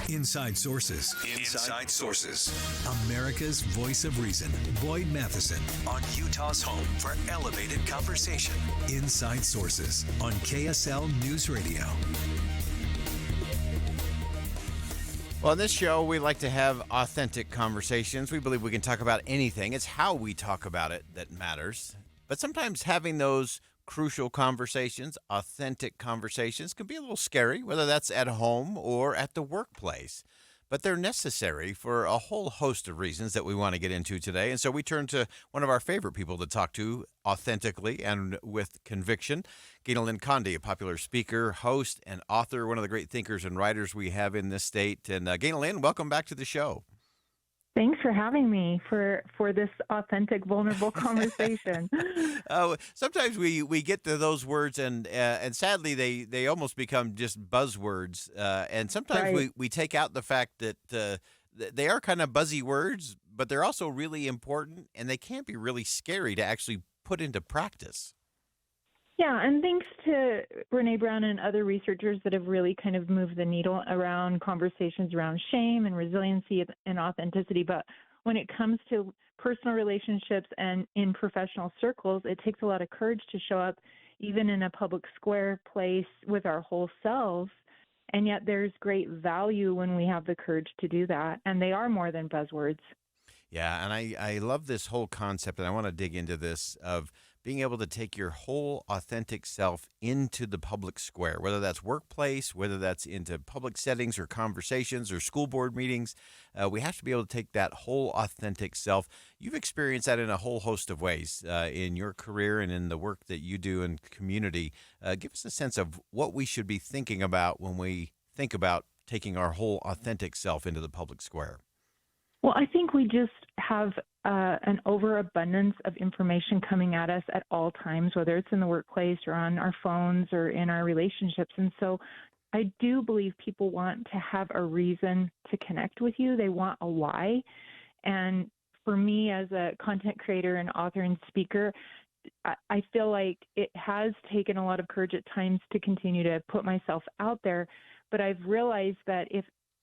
Inside Sources. Inside Sources. America's voice of reason. Boyd Matheson on Utah's home for elevated conversation. Inside Sources on KSL News Radio. Well, on this show, we like to have authentic conversations. We believe we can talk about anything. It's how we talk about it that matters. But sometimes having those crucial conversations, authentic conversations, can be a little scary, whether that's at home or at the workplace. But they're necessary for a whole host of reasons that we want to get into today. And so we turn to one of our favorite people to talk to authentically and with conviction, Ganel-Lyn Condie, a popular speaker, host, and author, one of the great thinkers and writers we have in this state. And Ganel-Lyn, welcome back to the show. Thanks for having me for this authentic, vulnerable conversation. Sometimes we get to those words and sadly they almost become just buzzwords. And sometimes Right. we take out the fact that they are kind of buzzy words, but they're also really important, and they can be really scary to actually put into practice. Yeah, and thanks to Brene Brown and other researchers that have really kind of moved the needle around conversations around shame and resiliency and authenticity. But when it comes to personal relationships and in professional circles, it takes a lot of courage to show up even in a public square place with our whole selves. And yet there's great value when we have the courage to do that. And they are more than buzzwords. Yeah, and I love this whole concept, and I want to dig into this of being able to take your whole authentic self into the public square, whether that's workplace, whether that's into public settings or conversations or school board meetings. We have to be able to take that whole authentic self. You've experienced that in a whole host of ways in your career and in the work that you do in community. Give us a sense of what we should be thinking about when we think about taking our whole authentic self into the public square. Well, I think we just have an overabundance of information coming at us at all times, whether it's in the workplace or on our phones or in our relationships. And so I do believe people want to have a reason to connect with you. They want a why. And for me, as a content creator and author and speaker, I feel like it has taken a lot of courage at times to continue to put myself out there. But I've realized that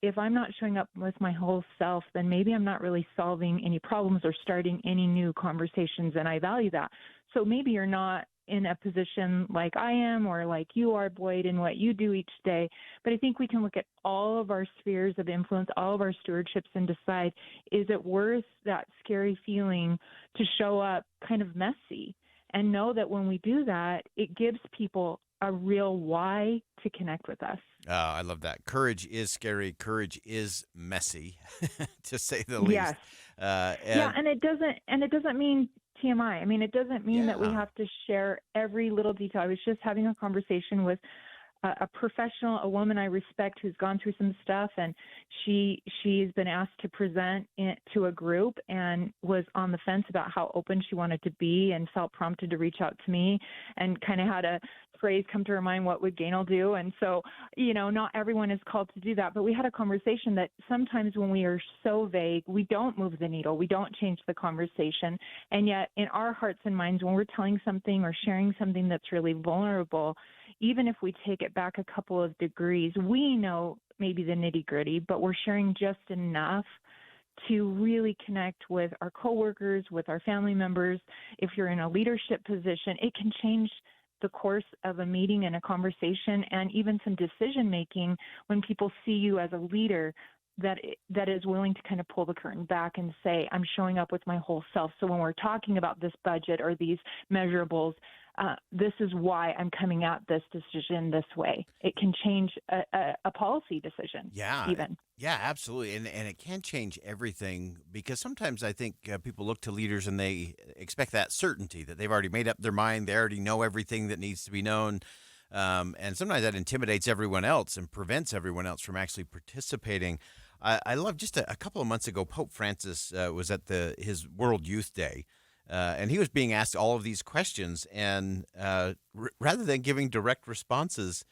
if I'm not showing up with my whole self, then maybe I'm not really solving any problems or starting any new conversations, and I value that. So maybe you're not in a position like I am or like you are, Boyd, in what you do each day, but I think we can look at all of our spheres of influence, all of our stewardships, and decide, is it worth that scary feeling to show up kind of messy? And know that when we do that, it gives people a real why to connect with us. I love that. Courage is scary. Courage is messy, to say the least. Yes. And it doesn't mean TMI. I mean, it doesn't mean that we have to share every little detail. I was just having a conversation with a professional, a woman I respect who's gone through some stuff, and she's been asked to present to a group and was on the fence about how open she wanted to be and felt prompted to reach out to me and kind of had a phrase come to her mind, what would Ganel do? And so, not everyone is called to do that, but we had a conversation that sometimes when we are so vague, we don't move the needle, we don't change the conversation. And yet in our hearts and minds, when we're telling something or sharing something that's really vulnerable, even if we take it back a couple of degrees, we know maybe the nitty-gritty, but we're sharing just enough to really connect with our coworkers, with our family members. If you're in a leadership position, it can change the course of a meeting and a conversation and even some decision-making when people see you as a leader that is willing to kind of pull the curtain back and say, I'm showing up with my whole self. So when we're talking about this budget or these measurables, this is why I'm coming at this decision this way. It can change a policy decision. Even. Yeah, absolutely. And it can change everything, because sometimes I think people look to leaders and they expect that certainty that they've already made up their mind. They already know everything that needs to be known. And sometimes that intimidates everyone else and prevents everyone else from actually participating. I love just a couple of months ago, Pope Francis was at his World Youth Day. And he was being asked all of these questions. And rather than giving direct responses,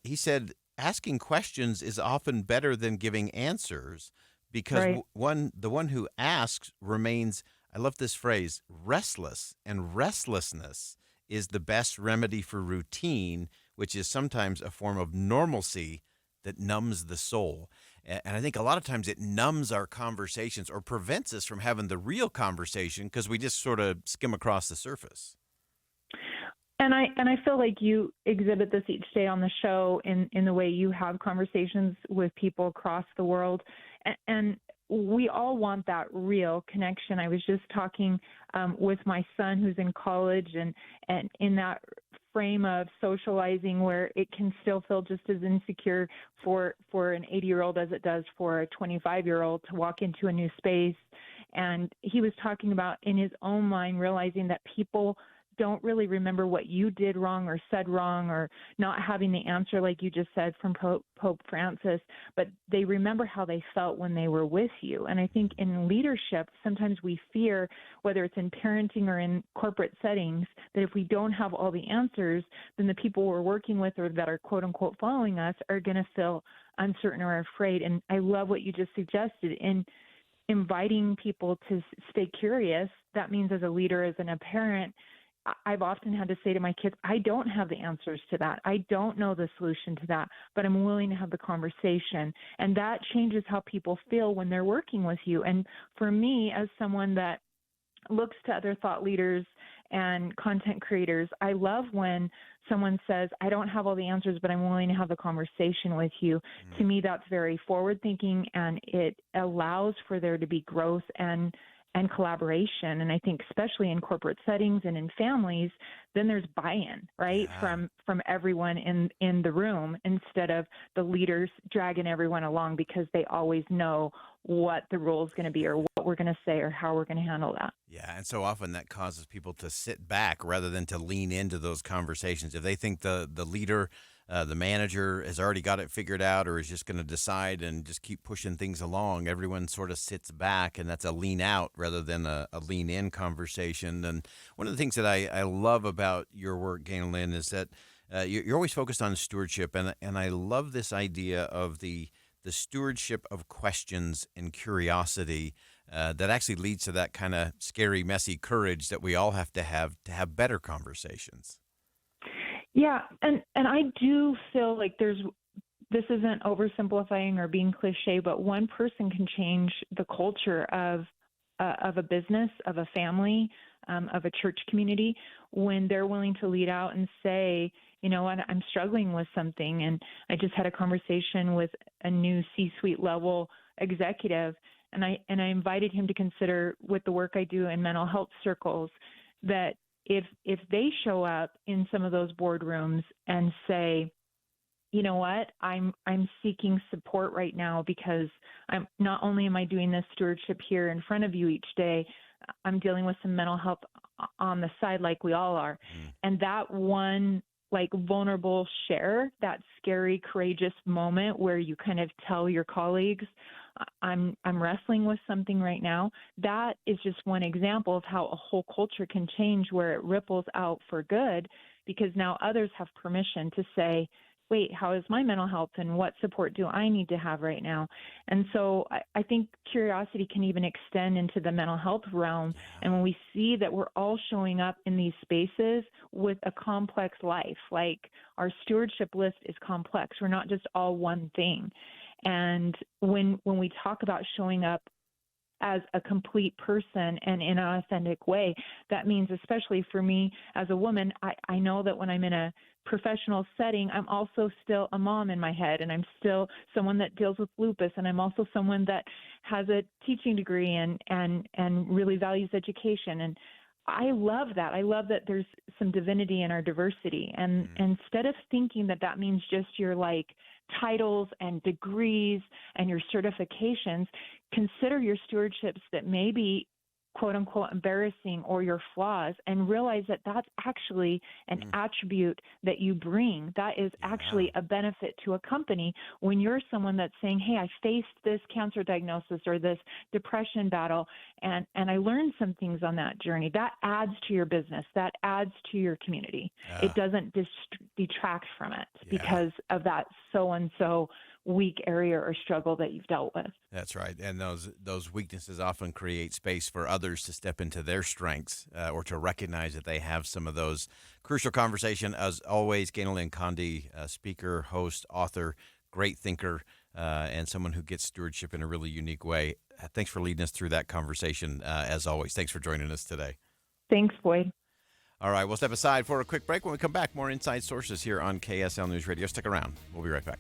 he said, asking questions is often better than giving answers, because the one who asks remains, I love this phrase, restless. And restlessness is the best remedy for routine, which is sometimes a form of normalcy that numbs the soul. And I think a lot of times it numbs our conversations or prevents us from having the real conversation because we just sort of skim across the surface. And I feel like you exhibit this each day on the show in the way you have conversations with people across the world. And we all want that real connection. I was just talking with my son who's in college and in that frame of socializing where it can still feel just as insecure for an 80-year-old as it does for a 25-year-old to walk into a new space. And he was talking about in his own mind realizing that people don't really remember what you did wrong or said wrong or not having the answer like you just said from Pope Francis, but they remember how they felt when they were with you. And I think in leadership, sometimes we fear, whether it's in parenting or in corporate settings, that if we don't have all the answers, then the people we're working with or that are quote unquote following us are going to feel uncertain or afraid. And I love what you just suggested in inviting people to stay curious. That means as a leader, as a parent, I've often had to say to my kids, I don't have the answers to that. I don't know the solution to that, but I'm willing to have the conversation. And that changes how people feel when they're working with you. And for me, as someone that looks to other thought leaders and content creators, I love when someone says, I don't have all the answers, but I'm willing to have the conversation with you. To me, that's very forward thinking, and it allows for there to be growth and collaboration. And I think especially in corporate settings and in families, then there's buy-in, right? Yeah. From everyone in the room, instead of the leaders dragging everyone along because they always know what the role is going to be or what we're going to say or how we're going to handle that. Yeah, and so often that causes people to sit back rather than to lean into those conversations. If they think the leader, the manager has already got it figured out or is just going to decide and just keep pushing things along, everyone sort of sits back, and that's a lean out rather than a lean in conversation. And one of the things that I love about your work, Ganel-Lyn, is that you're always focused on stewardship, and I love this idea of the stewardship of questions and curiosity that actually leads to that kind of scary, messy courage that we all have to have better conversations. Yeah, and I do feel like this isn't oversimplifying or being cliche, but one person can change the culture of a business, of a family, of a church community when they're willing to lead out and say, you know what, I'm struggling with something. And I just had a conversation with a new C-suite level executive, and I invited him to consider, with the work I do in mental health circles, that if they show up in some of those boardrooms and say, you know what, I'm seeking support right now because I'm not only am I doing this stewardship here in front of you each day, I'm dealing with some mental health on the side like we all are. And that one vulnerable share, that scary, courageous moment where you kind of tell your colleagues, I'm wrestling with something right now. That is just one example of how a whole culture can change, where it ripples out for good, because now others have permission to say, wait, how is my mental health and what support do I need to have right now? And so I think curiosity can even extend into the mental health realm. And when we see that we're all showing up in these spaces with a complex life, like our stewardship list is complex. We're not just all one thing. And when we talk about showing up as a complete person and in an authentic way, that means, especially for me as a woman, I know that when I'm in a professional setting, I'm also still a mom in my head, and I'm still someone that deals with lupus, and I'm also someone that has a teaching degree and really values education. And I love that. I love that there's some divinity in our diversity. And instead of thinking that means just your titles and degrees and your certifications, consider your stewardships that may be quote unquote embarrassing or your flaws, and realize that that's actually an attribute that you bring. That is actually a benefit to a company when you're someone that's saying, hey, I faced this cancer diagnosis or this depression battle, and I learned some things on that journey. That adds to your business. That adds to your community. It doesn't detract from it because of that so-and-so weak area or struggle that you've dealt with. That's right. And those weaknesses often create space for others to step into their strengths or to recognize that they have some of those. Crucial conversation, as always. Ganel-Lyn Condie, speaker, host, author. great thinker, and someone who gets stewardship in a really unique way. Thanks for leading us through that conversation, as always. Thanks for joining us today. Thanks, Boyd. All right, we'll step aside for a quick break. When we come back, more Inside Sources here on KSL News Radio. Stick around. We'll be right back.